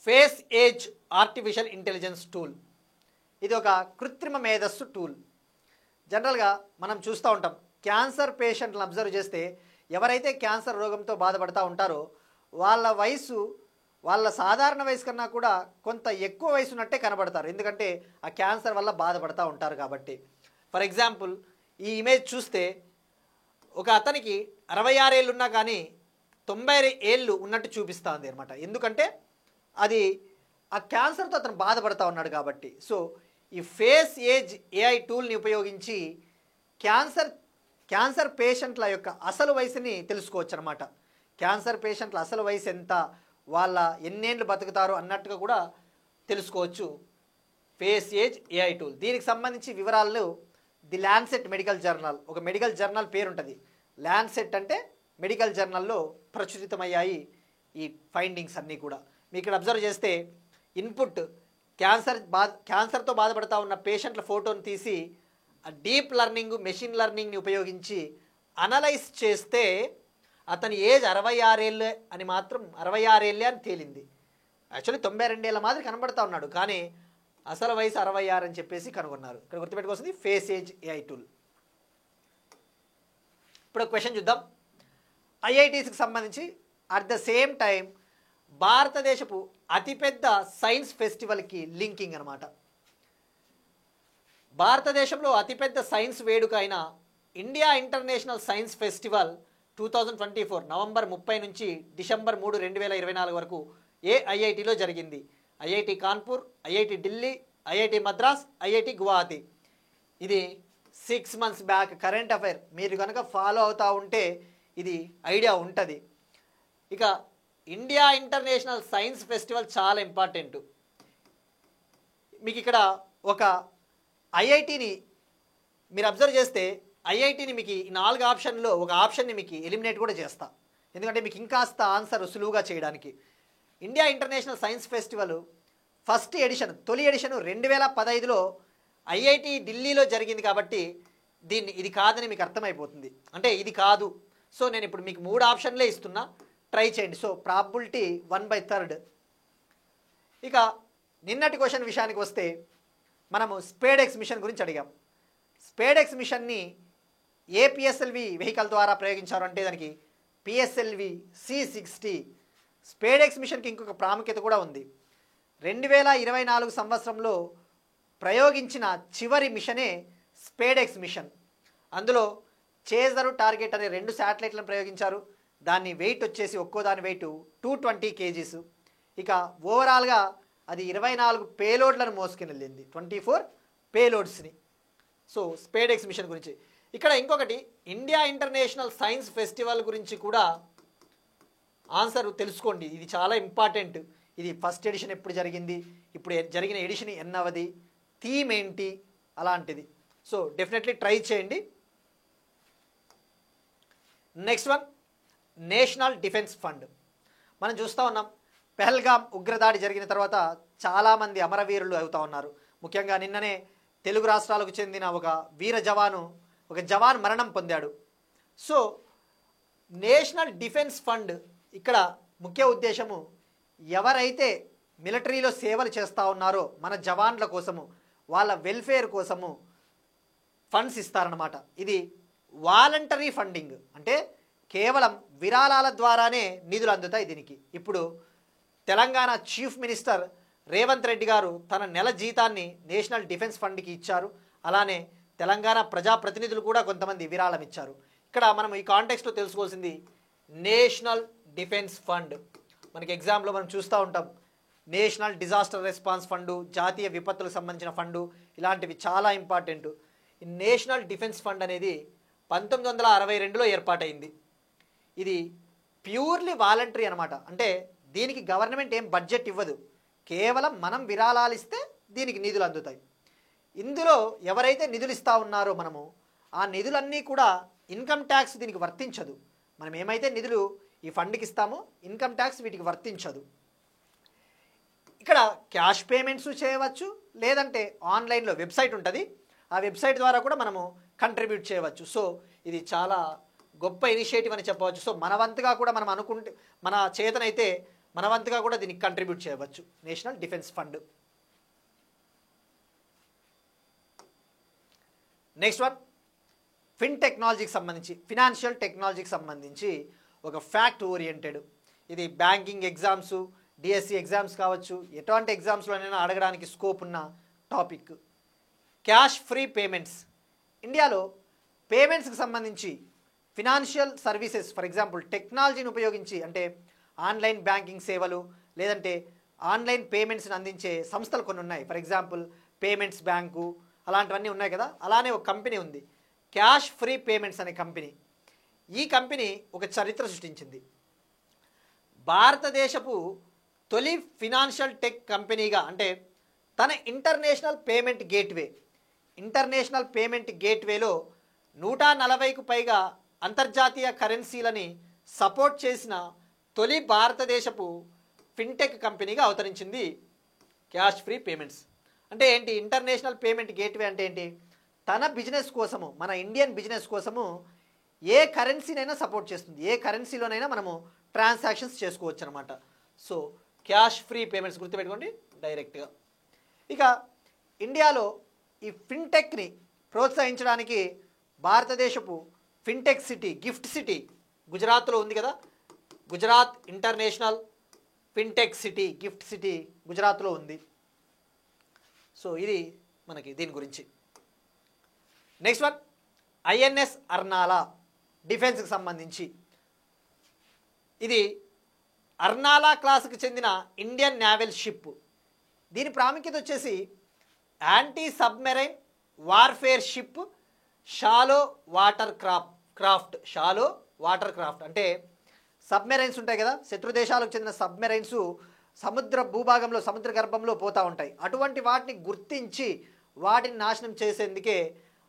face age artificial intelligence tool. ఇది ఒక కృత్రిమ మేధస్సు టూల్. జనరల్గా మనం చూస్తూ ఉంటాం, క్యాన్సర్ పేషెంట్లను అబ్జర్వ్ చేస్తే ఎవరైతే క్యాన్సర్ రోగంతో బాధపడుతూ ఉంటారో వాళ్ళ సాధారణ వయసు కన్నా కూడా కొంత ఎక్కువ వయసు ఉన్నట్టే కనబడతారు. ఎందుకంటే ఆ క్యాన్సర్ వల్ల బాధపడుతూ ఉంటారు కాబట్టి. ఫర్ ఎగ్జాంపుల్, ఈ ఇమేజ్ చూస్తే ఒక అతనికి 66 ఏళ్ళు ఉన్నా కానీ 90 ఏళ్ళు ఉన్నట్టు చూపిస్తుంది అనమాట. ఎందుకంటే అది ఆ క్యాన్సర్తో అతను బాధపడుతూ ఉన్నాడు కాబట్టి. సో ఈ ఫేస్ ఏజ్ ఏఐ టూల్ని ఉపయోగించి క్యాన్సర్ పేషెంట్ల యొక్క అసలు వయసుని తెలుసుకోవచ్చు అనమాట. క్యాన్సర్ పేషెంట్ల అసలు వయసు ఎంత, వాళ్ళ ఎన్నేళ్ళు బతుకుతారు అన్నట్టుగా కూడా తెలుసుకోవచ్చు ఫేస్ ఏజ్ ఏఐ టూల్. దీనికి సంబంధించి వివరాలు ది ల్యాన్సెట్ మెడికల్ జర్నల్, ఒక మెడికల్ జర్నల్ పేరు ఉంటుంది. ల్యాన్సెట్ అంటే మెడికల్ జర్నల్లో ప్రచురితమయ్యాయి ఈ ఫైండింగ్స్ అన్నీ కూడా. మీకు ఇక్కడ అబ్జర్వ్ చేస్తే ఇన్పుట్ క్యాన్సర్తో బాధపడుతూ ఉన్న పేషెంట్ల ఫోటోని తీసి డీప్ లెర్నింగ్, మెషిన్ లెర్నింగ్ని ఉపయోగించి అనలైజ్ చేస్తే అతని ఏజ్ 66 ఏళ్ళే అని మాత్రం 66 ఏళ్ళే అని తేలింది. యాక్చువల్లీ 92 ఏళ్ళ మాదిరి కనబడుతూ ఉన్నాడు, కానీ అసలు వయసు 66 అని చెప్పేసి కనుగొన్నారు. ఇక్కడ గుర్తుపెట్టుకోవాల్సింది ఫేస్ ఏజ్ ఏఐ టూల్. ఇప్పుడు ఒక క్వశ్చన్ చూద్దాం. ఐఐటీస్కి సంబంధించి అట్ ద సేమ్ టైం భారతదేశపు అతిపెద్ద సైన్స్ ఫెస్టివల్కి లింకింగ్ అనమాట. భారతదేశంలో అతిపెద్ద సైన్స్ వేడుక అయిన India International Science festival 2024 November 30 నుంచి డిసెంబర్ 3, 2024 వరకు ఐఐటిలో జరిగింది. IIT Kanpur, IIT Delhi, IIT Madras, IIT Guwahati. ఇది 6 months బ్యాక్ కరెంట్ అఫైర్. మీరు కనుక ఫాలో అవుతూ ఉంటే ఇది ఐడియా ఉంటుంది. ఇక ఇండియా ఇంటర్నేషనల్ సైన్స్ ఫెస్టివల్ చాలా ఇంపార్టెంట్. మీకు ఇక్కడ ఒక ఐఐటిని మీరు అబ్జర్వ్ చేస్తే, ఐఐటిని మీకు ఈ 4 ఆప్షన్లో ఒక ఆప్షన్ని మీకు ఎలిమినేట్ కూడా చేస్తా, ఎందుకంటే మీకు ఇంకాస్త ఆన్సర్ సులువుగా చేయడానికి. India International Science Festival first edition, తొలి ఎడిషన్ 2015లో ఐఐటి ఢిల్లీలో జరిగింది కాబట్టి ఇది కాదని మీకు అర్థమైపోతుంది. అంటే ఇది కాదు. సో నేను ఇప్పుడు మీకు 3 ఆప్షన్లే ఇస్తున్నా, ట్రై చేయండి. So probability 1/3. ఇక నిన్నటి క్వశ్చన్ విషయానికి వస్తే మనము స్పేడెక్స్ మిషన్ గురించి అడిగాం. స్పేడెక్స్ మిషన్ని ఏ పిఎస్ఎల్వి వెహికల్ ద్వారా ప్రయోగించారు అంటే దానికి పిఎస్ఎల్వి C60. స్పేడెక్స్ మిషన్కి ఇంకొక ప్రాముఖ్యత కూడా ఉంది. 2024 సంవత్సరంలో ప్రయోగించిన చివరి మిషనే స్పేడెక్స్ మిషన్. అందులో చేజరు, టార్గెట్ అనే 2 శాటిలైట్లను ప్రయోగించారు. దాని వెయిట్ వచ్చేసి ఒక్కో దాని వెయిట్ 220 kgs. ఇక ఓవరాల్గా అది 24 పేలోడ్లను మోసుకుని వెళ్ళింది, 24 పేలోడ్స్ని. సో స్పేడెక్స్ మిషన్ గురించి. ఇక్కడ ఇంకొకటి, ఇండియా ఇంటర్నేషనల్ సైన్స్ ఫెస్టివల్ గురించి కూడా ఆన్సర్ తెలుసుకోండి. ఇది చాలా ఇంపార్టెంట్. ఇది ఫస్ట్ ఎడిషన్ ఎప్పుడు జరిగింది, ఇప్పుడు జరిగిన ఎడిషన్ ఎన్నవది, థీమ్ ఏంటి, అలాంటిది. సో డెఫినెట్లీ ట్రై చేయండి. Next one, national defence fund. మనం చూస్తూ ఉన్నాం పెహల్గాం ఉగ్రదాడి జరిగిన తర్వాత చాలామంది అమరవీరులు అవుతూ ఉన్నారు. ముఖ్యంగా నిన్ననే తెలుగు రాష్ట్రాలకు చెందిన ఒక వీర జవాను మరణం పొందాడు. సో నేషనల్ డిఫెన్స్ ఫండ్ ఇక్కడ ముఖ్య ఉద్దేశము ఎవరైతే మిలిటరీలో సేవలు చేస్తూ ఉన్నారో మన జవాన్ల కోసము వాళ్ళ వెల్ఫేర్ కోసము ఫండ్స్ ఇస్తారన్నమాట. ఇది వాలంటరీ ఫండింగ్, అంటే కేవలం విరాళాల ద్వారానే నిధులు అందుతాయి దీనికి. ఇప్పుడు తెలంగాణ చీఫ్ మినిస్టర్ రేవంత్ రెడ్డి గారు తన నెల జీతాన్ని నేషనల్ డిఫెన్స్ ఫండ్కి ఇచ్చారు. అలానే తెలంగాణ ప్రజాప్రతినిధులు కూడా కొంతమంది విరాళం ఇచ్చారు. ఇక్కడ మనం ఈ కాంటెక్స్ట్లో తెలుసుకోవాల్సింది నేషనల్ డిఫెన్స్ ఫండ్. మనకి ఎగ్జామ్లో మనం చూస్తూ ఉంటాం నేషనల్ డిజాస్టర్ రెస్పాన్స్ ఫండు, జాతీయ విపత్తులకు సంబంధించిన ఫండు, ఇలాంటివి చాలా ఇంపార్టెంట్. ఈ నేషనల్ డిఫెన్స్ ఫండ్ అనేది 1962లో ఏర్పాటైంది. ఇది ప్యూర్లీ వాలంటరీ అనమాట. అంటే దీనికి గవర్నమెంట్ ఏం బడ్జెట్ ఇవ్వదు, కేవలం మనం విరాళాలు ఇస్తే దీనికి నిధులు అందుతాయి. ఇందులో ఎవరైతే నిధులు ఇస్తూ ఉన్నారో మనము ఆ నిధులన్నీ కూడా ఇన్కమ్ ట్యాక్స్ దీనికి వర్తించదు. మనం ఏమైతే నిధులు ఈ ఫండ్కి ఇస్తామో ఇన్కమ్ ట్యాక్స్ వీటికి వర్తించదు. ఇక్కడ క్యాష్ పేమెంట్స్ చేయవచ్చు, లేదంటే ఆన్లైన్లో వెబ్సైట్ ఉంటుంది, ఆ వెబ్సైట్ ద్వారా కూడా మనము కంట్రిబ్యూట్ చేయవచ్చు. సో ఇది చాలా గొప్ప ఇనిషియేటివ్ అని చెప్పవచ్చు. సో మన వంతుగా కూడా మనం అనుకుంటే మన చేతనైతే మన వంతుగా కూడా దీనికి కంట్రిబ్యూట్ చేయవచ్చు national defence fund. Next one టెక్నాలజీకి సంబంధించి, ఫినాన్షియల్ టెక్నాలజీకి సంబంధించి ఒక ఫ్యాక్ట్ ఓరియంటెడ్. ఇది బ్యాంకింగ్ ఎగ్జామ్స్, డిఎస్సి ఎగ్జామ్స్ కావచ్చు, ఎటువంటి ఎగ్జామ్స్లోనైనా అడగడానికి స్కోప్ ఉన్న టాపిక్. Cash free payments. ఇండియాలో పేమెంట్స్కి సంబంధించి ఫినాన్షియల్ సర్వీసెస్, ఫర్ ఎగ్జాంపుల్ టెక్నాలజీని ఉపయోగించి, అంటే ఆన్లైన్ బ్యాంకింగ్ సేవలు లేదంటే ఆన్లైన్ పేమెంట్స్ని అందించే సంస్థలు కొన్ని ఉన్నాయి. ఫర్ ఎగ్జాంపుల్ పేమెంట్స్ బ్యాంకు అలాంటివన్నీ ఉన్నాయి కదా. అలానే ఒక కంపెనీ ఉంది క్యాష్ ఫ్రీ పేమెంట్స్ అనే కంపెనీ. ఈ కంపెనీ ఒక చరిత్ర సృష్టించింది. భారతదేశపు తొలి ఫినాన్షియల్ టెక్ కంపెనీగా, అంటే తన ఇంటర్నేషనల్ పేమెంట్ గేట్వేలో 140కు పైగా అంతర్జాతీయ కరెన్సీలని సపోర్ట్ చేసిన తొలి భారతదేశపు ఫిన్టెక్ కంపెనీగా అవతరించింది క్యాష్ ఫ్రీ పేమెంట్స్. అంటే ఏంటి ఇంటర్నేషనల్ పేమెంట్ గేట్వే అంటే ఏంటి? తన బిజినెస్ కోసము, మన ఇండియన్ బిజినెస్ కోసము ఏ కరెన్సీనైనా సపోర్ట్ చేస్తుంది, ఏ కరెన్సీలోనైనా మనము ట్రాన్సాక్షన్స్ చేసుకోవచ్చు అనమాట. సో క్యాష్ ఫ్రీ పేమెంట్స్ గుర్తుపెట్టుకోండి డైరెక్ట్గా. ఇక ఇండియాలో ఈ ఫిన్టెక్ని ప్రోత్సహించడానికి భారతదేశపు ఫిన్టెక్ సిటీ, గిఫ్ట్ సిటీ గుజరాత్లో ఉంది కదా. Gujarat international fintech city, gift city గుజరాత్లో ఉంది. సో ఇది మనకి దీని గురించి. నెక్స్ట్ వన్ ఐఎన్ఎస్ అర్నాలా, డిఫెన్స్కి సంబంధించి. ఇది అర్నాలా క్లాస్కి చెందిన ఇండియన్ నేవల్ షిప్. దీని ప్రాముఖ్యత వచ్చేసి anti submarine warfare ship, shallow water craft. అంటే సబ్మెరైన్స్ ఉంటాయి కదా, శత్రు దేశాలకు చెందిన సబ్మెరైన్స్ సముద్ర భూభాగంలో, సముద్ర గర్భంలో పోతూ ఉంటాయి. అటువంటి వాటిని గుర్తించి వాటిని నాశనం చేసేందుకే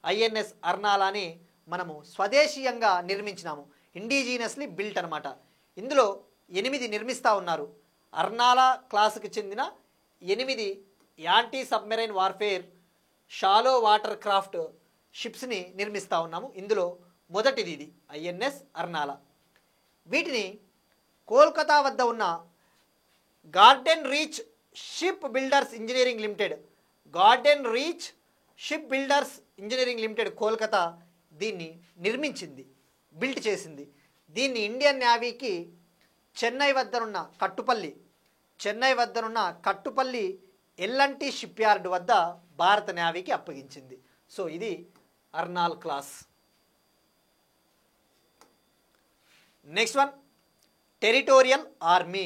ఐఎన్ఎస్ అర్నాలాని మనము స్వదేశీయంగా నిర్మించినాము, ఇండిజీనియస్లీ బిల్ట్ అనమాట. ఇందులో 8 నిర్మిస్తూ ఉన్నారు. అర్నాలా క్లాస్కి చెందిన 8 anti submarine warfare shallow water craft షిప్స్ని నిర్మిస్తూ ఉన్నాము. ఇందులో మొదటిది ఇది ఐఎన్ఎస్ అర్నాలా. వీటిని కోల్కతా వద్ద ఉన్న garden reach ship builders engineering limited Kolkata దీన్ని నిర్మించింది, బిల్ట్ చేసింది. దీన్ని ఇండియన్ నేవీకి చెన్నై వద్దనున్న కట్టుపల్లి ఎల్ఎన్టీ షిప్ యార్డ్ వద్ద భారత నేవీకి అప్పగించింది. సో ఇది Arnala class. Next one territorial army,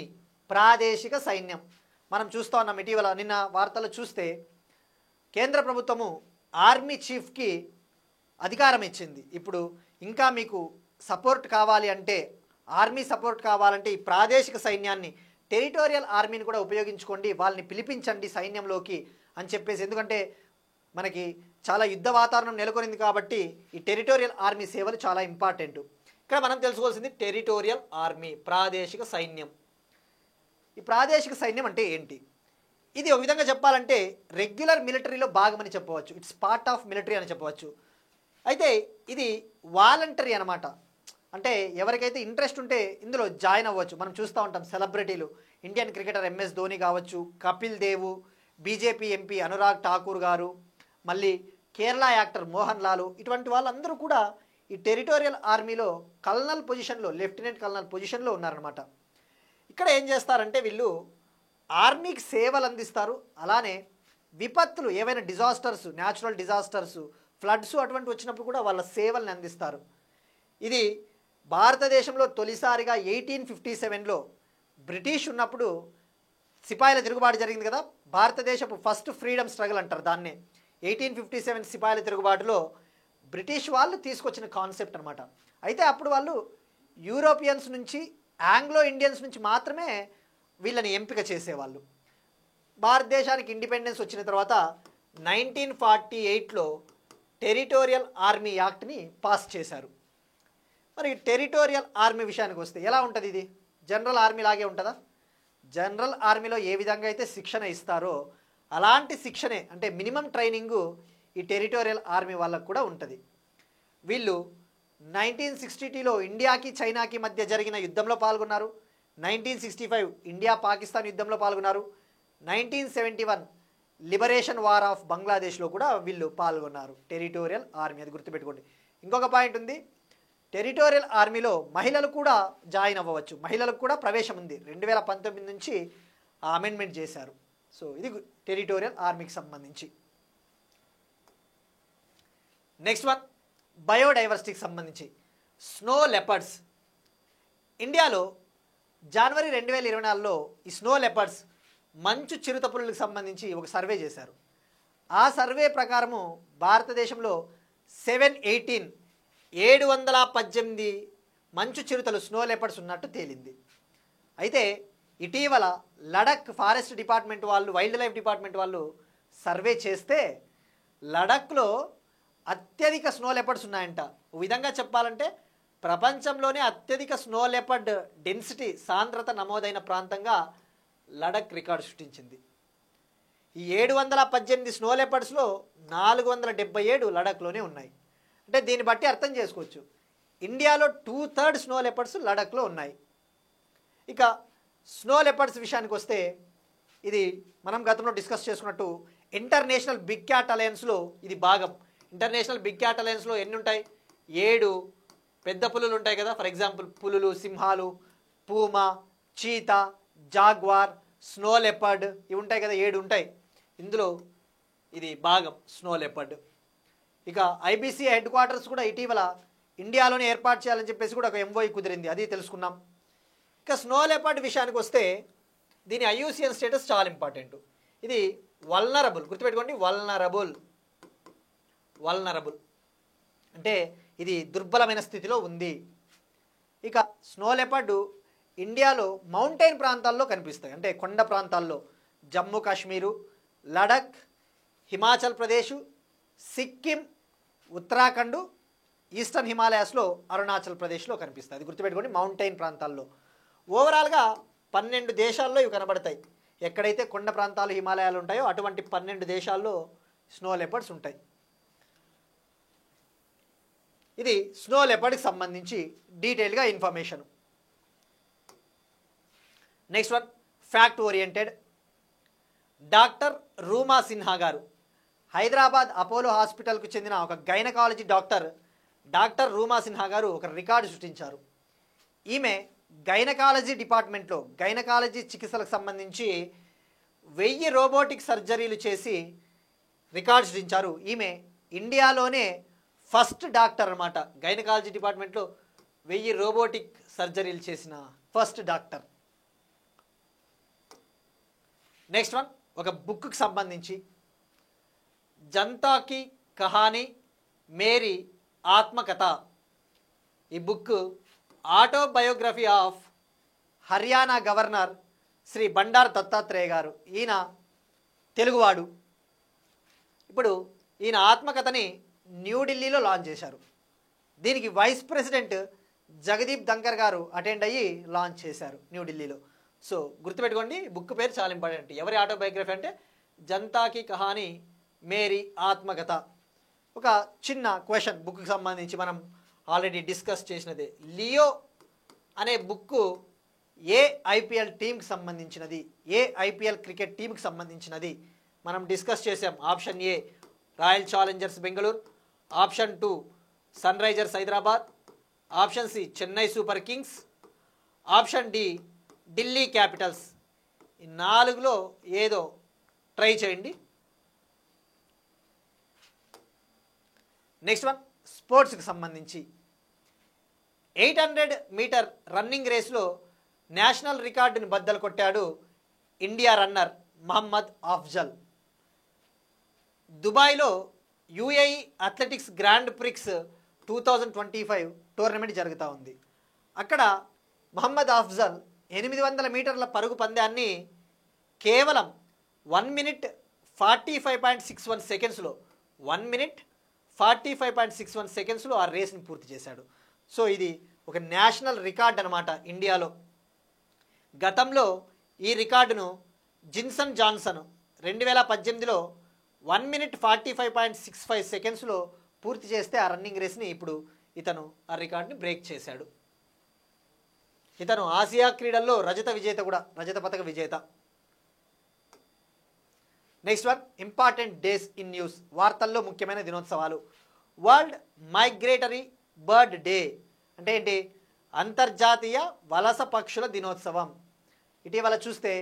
ప్రాదేశిక సైన్యం. మనం చూస్తూ ఉన్నాం ఇటీవల నిన్న వార్తలు చూస్తే కేంద్ర ప్రభుత్వము ఆర్మీ చీఫ్కి అధికారం ఇచ్చింది. ఇప్పుడు ఇంకా మీకు సపోర్ట్ కావాలి అంటే, ఆర్మీ సపోర్ట్ కావాలంటే ఈ ప్రాదేశిక సైన్యాన్ని, టెరిటోరియల్ ఆర్మీని కూడా ఉపయోగించుకోండి, వాళ్ళని పిలిపించండి సైన్యంలోకి అని చెప్పేసి. ఎందుకంటే మనకి చాలా యుద్ధ వాతావరణం నెలకొనింది కాబట్టి ఈ టెరిటోరియల్ ఆర్మీ సేవలు చాలా ఇంపార్టెంట్. ఇక్కడ మనం తెలుసుకోవాల్సింది టెరిటోరియల్ ఆర్మీ, ప్రాదేశిక సైన్యం. ఈ ప్రాదేశిక సైన్యం అంటే ఏంటి? ఇది ఒక విధంగా చెప్పాలంటే రెగ్యులర్ మిలిటరీలో భాగమని చెప్పవచ్చు. ఇట్స్ పార్ట్ ఆఫ్ మిలిటరీ అని చెప్పవచ్చు. అయితే ఇది వాలంటరీ అనమాట. అంటే ఎవరికైతే ఇంట్రెస్ట్ ఉంటే ఇందులో జాయిన్ అవ్వచ్చు. మనం చూస్తూ ఉంటాం సెలబ్రిటీలు, ఇండియన్ క్రికెటర్ ఎంఎస్ ధోని కావచ్చు, కపిల్ దేవ్, బీజేపీ ఎంపీ అనురాగ్ ఠాకూర్ గారు, మళ్ళీ కేరళ యాక్టర్ మోహన్ లాల్, ఇటువంటి వాళ్ళందరూ కూడా ఈ టెరిటోరియల్ ఆర్మీలో కల్నల్ పొజిషన్లో, లెఫ్టినెంట్ కల్నల్ పొజిషన్లో ఉన్నారనమాట. ఇక్కడ ఏం చేస్తారంటే వీళ్ళు ఆర్మీకి సేవలు అందిస్తారు. అలానే విపత్తులు ఏవైనా డిజాస్టర్స్, న్యాచురల్ డిజాస్టర్స్, ఫ్లడ్స్ అటువంటి వచ్చినప్పుడు కూడా వాళ్ళ సేవల్ని అందిస్తారు. ఇది భారతదేశంలో తొలిసారిగా 1857లో బ్రిటిష్ ఉన్నప్పుడు సిపాయిల తిరుగుబాటు జరిగింది కదా, భారతదేశపు ఫస్ట్ ఫ్రీడమ్ స్ట్రగుల్ అంటారు దాన్నే. 1857 సిపాయిల తిరుగుబాటులో బ్రిటిష్ వాళ్ళు తీసుకొచ్చిన కాన్సెప్ట్ అనమాట. అయితే అప్పుడు వాళ్ళు యూరోపియన్స్ నుంచి, ఆంగ్లో ఇండియన్స్ నుంచి మాత్రమే వీళ్ళని ఎంపిక చేసేవాళ్ళు. భారతదేశానికి ఇండిపెండెన్స్ వచ్చిన తర్వాత 1948లో టెరిటోరియల్ ఆర్మీ యాక్ట్ని పాస్ చేశారు. మరి టెరిటోరియల్ ఆర్మీ విషయానికి వస్తే ఎలా ఉంటుంది? ఇది జనరల్ ఆర్మీ లాగే ఉంటుందా? జనరల్ ఆర్మీలో ఏ విధంగా అయితే శిక్షణ ఇస్తారో అలాంటి శిక్షణే, అంటే మినిమం ట్రైనింగు ఈ టెరిటోరియల్ ఆర్మీ వాళ్ళకు కూడా ఉంటుంది. వీళ్ళు 1962లో ఇండియాకి చైనాకి మధ్య జరిగిన యుద్ధంలో పాల్గొన్నారు. 1965 ఇండియా పాకిస్తాన్ యుద్ధంలో పాల్గొన్నారు. 1971 లిబరేషన్ వార్ ఆఫ్ బంగ్లాదేశ్లో కూడా వీళ్ళు పాల్గొన్నారు. టెరిటోరియల్ ఆర్మీ, అది గుర్తుపెట్టుకోండి. ఇంకొక పాయింట్ ఉంది, టెరిటోరియల్ ఆర్మీలో మహిళలు కూడా జాయిన్ అవ్వవచ్చు. మహిళలకు కూడా ప్రవేశం ఉంది. 2019 నుంచి అమెండ్మెంట్ చేశారు. సో ఇది టెరిటోరియల్ ఆర్మీకి సంబంధించి. నెక్స్ట్ వన్, బయోడైవర్సిటీకి సంబంధించి స్నో లెపర్డ్స్. ఇండియాలో జనవరి 2024లో ఈ స్నో లెపర్డ్స్, మంచు చిరుతపులులకు సంబంధించి ఒక సర్వే చేశారు. ఆ సర్వే ప్రకారము భారతదేశంలో 718 మంచు చిరుతలు, స్నో లెపర్డ్స్ ఉన్నట్టు తేలింది. అయితే ఇటీవల లడక్ ఫారెస్ట్ డిపార్ట్మెంట్ వాళ్ళు, వైల్డ్ లైఫ్ డిపార్ట్మెంట్ వాళ్ళు సర్వే చేస్తే లడఖ్లో అత్యధిక స్నో లెపర్డ్స్ ఉన్నాయంట. ఒక విధంగా చెప్పాలంటే ప్రపంచంలోనే అత్యధిక స్నో లెపర్డ్ డెన్సిటీ, సాంద్రత నమోదైన ప్రాంతంగా లడక్ రికార్డు సృష్టించింది. ఈ 718 స్నో లెపర్డ్స్లో 477 లడఖ్లోనే ఉన్నాయి. అంటే దీన్ని బట్టి అర్థం చేసుకోవచ్చు, ఇండియాలో 2/3 స్నో లెపర్డ్స్ లడఖ్లో ఉన్నాయి. ఇక స్నో లెపర్డ్స్ విషయానికి వస్తే ఇది మనం గతంలో డిస్కస్ చేసుకున్నట్టు ఇంటర్నేషనల్ బిగ్ క్యాట్ అలయన్స్లో ఇది భాగం. ఇంటర్నేషనల్ బిగ్ క్యాట్ అలయన్స్లో ఎన్ని ఉంటాయి? 7 పెద్ద పులులు ఉంటాయి కదా. ఫర్ ఎగ్జాంపుల్ పులులు, సింహాలు, Puma, cheetah, jaguar, snow leopard, ఇవి ఉంటాయి కదా, 7 ఉంటాయి. ఇందులో ఇది భాగం స్నో లెపర్డ్. ఇక ఐబీసీ హెడ్ క్వార్టర్స్ కూడా ఇటీవల ఇండియాలోనే ఏర్పాటు చేయాలని చెప్పేసి కూడా ఒక ఎంఓఈ కుదిరింది, అది తెలుసుకున్నాం. ఇక స్నో లెపర్డ్ విషయానికి వస్తే దీని ఐయూసిఎన్ స్టేటస్ చాలా ఇంపార్టెంట్. ఇది వల్నరబుల్, గుర్తుపెట్టుకోండి, వల్నరబుల్ అంటే ఇది దుర్బలమైన స్థితిలో ఉంది. ఇక స్నో లెపర్డ్ ఇండియాలో మౌంటైన్ ప్రాంతాల్లో కనిపిస్తాయి, అంటే కొండ ప్రాంతాల్లో, జమ్మూ కాశ్మీరు, లడఖ్, హిమాచల్ ప్రదేశ్, సిక్కిం, ఉత్తరాఖండ్, ఈస్టర్న్ హిమాలయాస్లో, అరుణాచల్ ప్రదేశ్లో కనిపిస్తాయి. అది గుర్తుపెట్టుకోండి, మౌంటైన్ ప్రాంతాల్లో. ఓవరాల్గా 12 దేశాల్లో ఇవి కనబడతాయి. ఎక్కడైతే కొండ ప్రాంతాలు, హిమాలయాలు ఉంటాయో అటువంటి 12 దేశాల్లో స్నో లెపర్డ్స్ ఉంటాయి. ఇది స్నో లెపర్డ్కి సంబంధించి డీటెయిల్గా information. Next one, fact oriented. Doctor Ruma Sinha గారు, హైదరాబాద్ అపోలో హాస్పిటల్కు చెందిన ఒక గైనకాలజీ డాక్టర్ రూమా సిన్హా గారు ఒక రికార్డు సృష్టించారు. ఈమె గైనకాలజీ డిపార్ట్మెంట్లో, గైనకాలజీ చికిత్సలకు సంబంధించి 1000 రోబోటిక్ సర్జరీలు చేసి రికార్డు సృష్టించారు. ఈమె ఇండియాలోనే ఫస్ట్ డాక్టర్ అన్నమాట. గైనకాలజీ డిపార్ట్మెంట్లో 1000 రోబోటిక్ సర్జరీలు చేసిన ఫస్ట్ డాక్టర్. నెక్స్ట్ వన్, ఒక బుక్కి సంబంధించి జనతా కీ కహానీ మేరీ ఆత్మకథ. ఈ book autobiography of Haryana governor Shri Bandaru Dattatreya గారు. ఈయన తెలుగువాడు. ఇప్పుడు ఈయన ఆత్మకథని న్యూఢిల్లీలో లాంచ్ చేశారు. దీనికి వైస్ ప్రెసిడెంట్ జగదీప్ ధంకర్ గారు అటెండ్ అయ్యి లాంచ్ చేశారు న్యూఢిల్లీలో. సో గుర్తుపెట్టుకోండి, బుక్ పేరు చాలా ఇంపార్టెంట్. ఎవరి ఆటోబయోగ్రఫీ అంటే జనతాకి కహాని మేరీ ఆత్మకథ. ఒక చిన్న క్వశ్చన్ బుక్కి సంబంధించి మనం ఆల్రెడీ డిస్కస్ చేసినదే. లియో అనే బుక్ ఏ ఐపీఎల్ టీంకి సంబంధించినది, ఏ ఐపీఎల్ క్రికెట్ టీంకి సంబంధించినది మనం డిస్కస్ చేసాం. Option A Royal Challengers Bengaluru, option 2 Sunrisers Hyderabad, option C Chennai Super Kings, option D Delhi Capitals. ఈ 4లో ఏదో ట్రై చేయండి. నెక్స్ట్ వన్ స్పోర్ట్స్కి సంబంధించి 800 మీటర్ రన్నింగ్ రేస్లో నేషనల్ రికార్డుని బద్దలు కొట్టాడు ఇండియా రన్నర్ మహమ్మద్ అఫ్జల్. దుబాయ్లో UAE athletics grand prix 2025 tournament జరుగుతూ ఉంది. అక్కడ మహమ్మద్ అఫ్జల్ 800 మీటర్ల పరుగు పందాన్ని కేవలం 1 minute 45.61 సెకండ్స్లో 1 minute 45.61 సెకండ్స్లో ఆ రేస్ని పూర్తి చేశాడు. సో ఇది ఒక నేషనల్ రికార్డ్ అనమాట ఇండియాలో. గతంలో ఈ రికార్డును జిన్సన్ జాన్సన్ 2018లో 1 minute 45.65 సెకండ్స్లో పూర్తి చేస్తే ఆ రన్నింగ్ రేస్ని ఇప్పుడు ఇతను ఆ రికార్డుని బ్రేక్ చేశాడు. ఇతను ఆసియా క్రీడల్లో రజత పతక విజేత. Next one important days in news. వార్తల్లో ముఖ్యమైన దినోత్సవాలు. వరల్డ్ మైగ్రేటరీ బర్డ్ డే అంటే ఏంటి? అంతర్జాతీయ వలస పక్షుల దినోత్సవం. ఇటీవల చూస్తే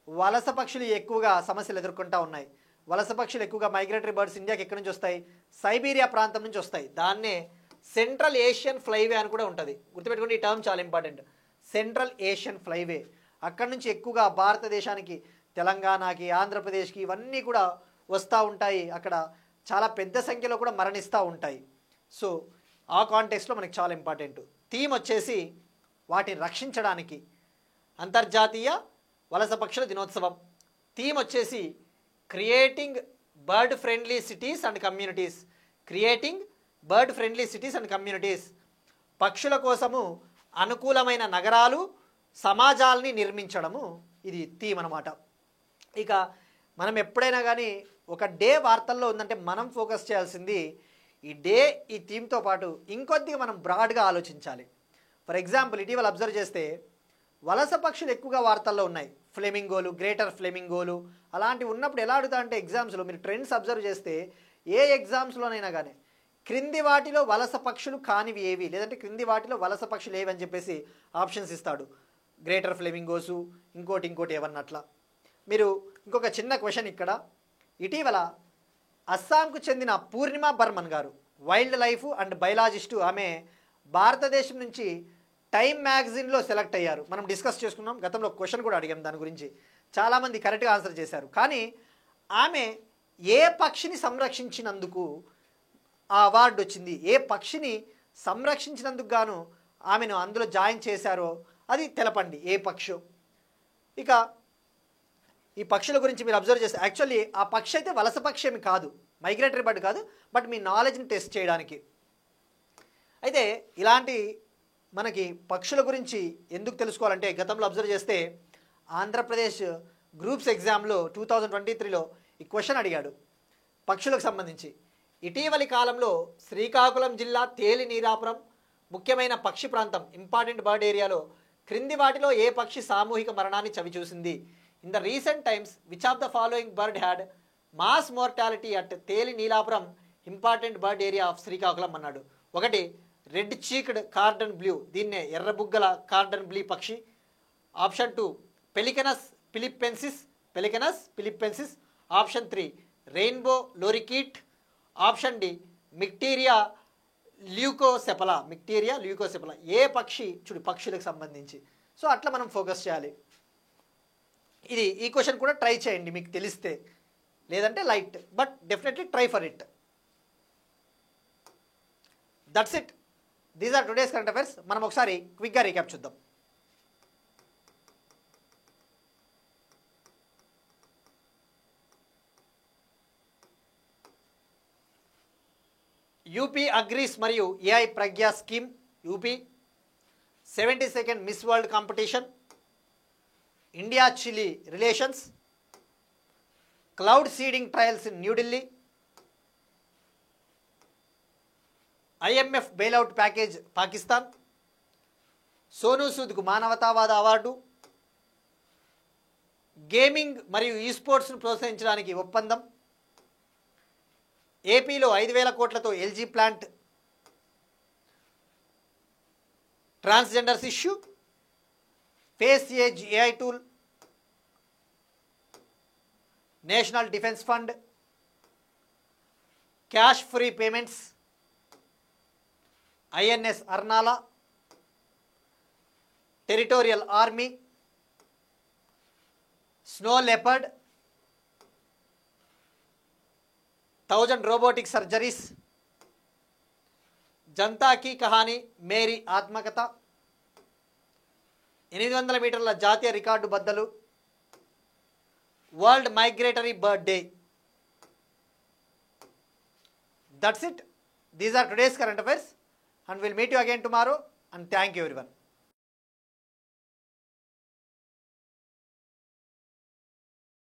వలస పక్షులు ఎక్కువగా సమస్యలు ఎదుర్కొంటూ ఉన్నాయి. వలస పక్షులు ఎక్కువగా మైగ్రేటరీ బర్డ్స్ ఇండియాకి ఎక్కడి నుంచి వస్తాయి? సైబీరియా ప్రాంతం నుంచి వస్తాయి. దాన్నే సెంట్రల్ ఏషియన్ ఫ్లైవే అని కూడా ఉంటుంది. గుర్తుపెట్టుకోండి, ఈ టర్మ్ చాలా ఇంపార్టెంట్. సెంట్రల్ ఏషియన్ ఫ్లైవే అక్కడి నుంచి ఎక్కువగా భారతదేశానికి, తెలంగాణకి, ఆంధ్రప్రదేశ్కి ఇవన్నీ కూడా వస్తూ ఉంటాయి. అక్కడ చాలా పెద్ద సంఖ్యలో కూడా మరణిస్తూ ఉంటాయి. సో ఆ కాంటెక్స్లో మనకి చాలా ఇంపార్టెంట్. థీమ్ వచ్చేసి వాటిని రక్షించడానికి అంతర్జాతీయ వలస పక్షుల దినోత్సవం. థీమ్ వచ్చేసి creating bird friendly cities and communities. Creating bird friendly cities and communities. పక్షుల కోసము అనుకూలమైన నగరాలు, సమాజాలని నిర్మించడము ఇది థీమ్ అనమాట. ఇక మనం ఎప్పుడైనా కానీ ఒక డే వార్తల్లో ఉందంటే మనం ఫోకస్ చేయాల్సింది ఈ డే, ఈ థీమ్తో పాటు ఇంకొద్దిగా మనం బ్రాడ్గా ఆలోచించాలి. ఫర్ ఎగ్జాంపుల్ ఇటీవల అబ్జర్వ్ చేస్తే వలస పక్షులు ఎక్కువగా వార్తల్లో ఉన్నాయి. ఫ్లెమింగోలు, గ్రేటర్ ఫ్లెమింగోలు అలాంటివి ఉన్నప్పుడు ఎలా అడుగుతా అంటే ఎగ్జామ్స్లో మీరు ట్రెండ్స్ అబ్జర్వ్ చేస్తే ఏ ఎగ్జామ్స్లోనైనా కానీ క్రింది వాటిలో వలస పక్షులు కానివి ఏవి, లేదంటే క్రింది వాటిలో వలస పక్షులు ఏవి అని చెప్పేసి ఆప్షన్స్ ఇస్తాడు. గ్రేటర్ ఫ్లెమింగోసు, ఇంకోటి ఏమన్నట్లా. మీరు ఇంకొక చిన్న క్వశ్చన్ ఇక్కడ. ఇటీవల అస్సాంకు చెందిన పూర్ణిమ బర్మన్ గారు వైల్డ్ లైఫ్ అండ్ బయలాజిస్టు. ఆమె భారతదేశం నుంచి టైమ్ మ్యాగజైన్లో సెలెక్ట్ అయ్యారు. మనం డిస్కస్ చేసుకున్నాం, గతంలో క్వశ్చన్ కూడా అడిగాం దాని గురించి. చాలామంది కరెక్ట్గా ఆన్సర్ చేశారు. కానీ ఆమె ఏ పక్షిని సంరక్షించినందుకు ఆ అవార్డు వచ్చింది, ఏ పక్షిని సంరక్షించినందుకు గాను ఆమెను అందులో జాయిన్ చేశారో అది తెలపండి, ఏ పక్షి. ఇక ఈ పక్షుల గురించి మీరు అబ్జర్వ్ చేస్తే యాక్చువల్లీ ఆ పక్షి అయితే వలస పక్షి ఏమి కాదు, మైగ్రేటరీ బర్డ్ కాదు, బట్ మీ నాలెడ్జ్ని టెస్ట్ చేయడానికి. అయితే ఇలాంటి మనకి పక్షుల గురించి ఎందుకు తెలుసుకోవాలంటే గతంలో అబ్జర్వ్ చేస్తే ఆంధ్రప్రదేశ్ గ్రూప్స్ ఎగ్జామ్లో 2023లో ఈ క్వశ్చన్ అడిగాడు పక్షులకు సంబంధించి. ఇటీవలి కాలంలో శ్రీకాకుళం జిల్లా తేలి నీరాపురం ముఖ్యమైన పక్షి ప్రాంతం, ఇంపార్టెంట్ బర్డ్ ఏరియాలో క్రింది వాటిలో ఏ పక్షి సామూహిక మరణాన్ని చవిచూసింది? In the recent times which of the following bird had mass mortality at Teli Neelapuram important bird area of Srikakulam అన్నాడు. ఒకటి రెడ్ చీక్డ్ కార్డన్ బ్లూ, దీన్నే ఎర్రబుగ్గల కార్డన్ బ్లూ పక్షి. Option 2 Pelecanus philippensis. Option 3 rainbow lorikeet. Option D Mycteria leucocephala. ఏ పక్షి చూడు పక్షులకు సంబంధించి. సో అట్లా మనం ఫోకస్ చేయాలి. ఈ క్వశ్చన్ కూడా ట్రై చేయండి మీకు తెలిస్తే, లేదంటే light, but definitely try for it. That's it. These are today's current affairs. మనం ఒకసారి క్విక్గా రీక్యాప్ చూద్దాం. యూపీ అగ్రీస్ మరియు AI Pragya scheme. UP 72nd Miss World competition. India Chile relations, cloud seeding trials in New Delhi, IMF bailout package Pakistan, Sonu సూద్కు మానవతావాద award, gaming మరియు ఈ స్పోర్ట్స్ను ప్రోత్సహించడానికి ఒప్పందం, ఏపీలో 5,000 కోట్లతో LG plant, transgenders issue, face age AI tool, national defence fund, cash free payments, INS Arnala, territorial army, snow leopard, 1000 robotic surgeries, Janata Ki Kahani Meri Atmakatha, 800 మీటర్ల జాతీయ రికార్డు బద్దలు, world migratory bird day. That's it. These are today's current affairs, and we'll meet you again tomorrow, and thank you everyone.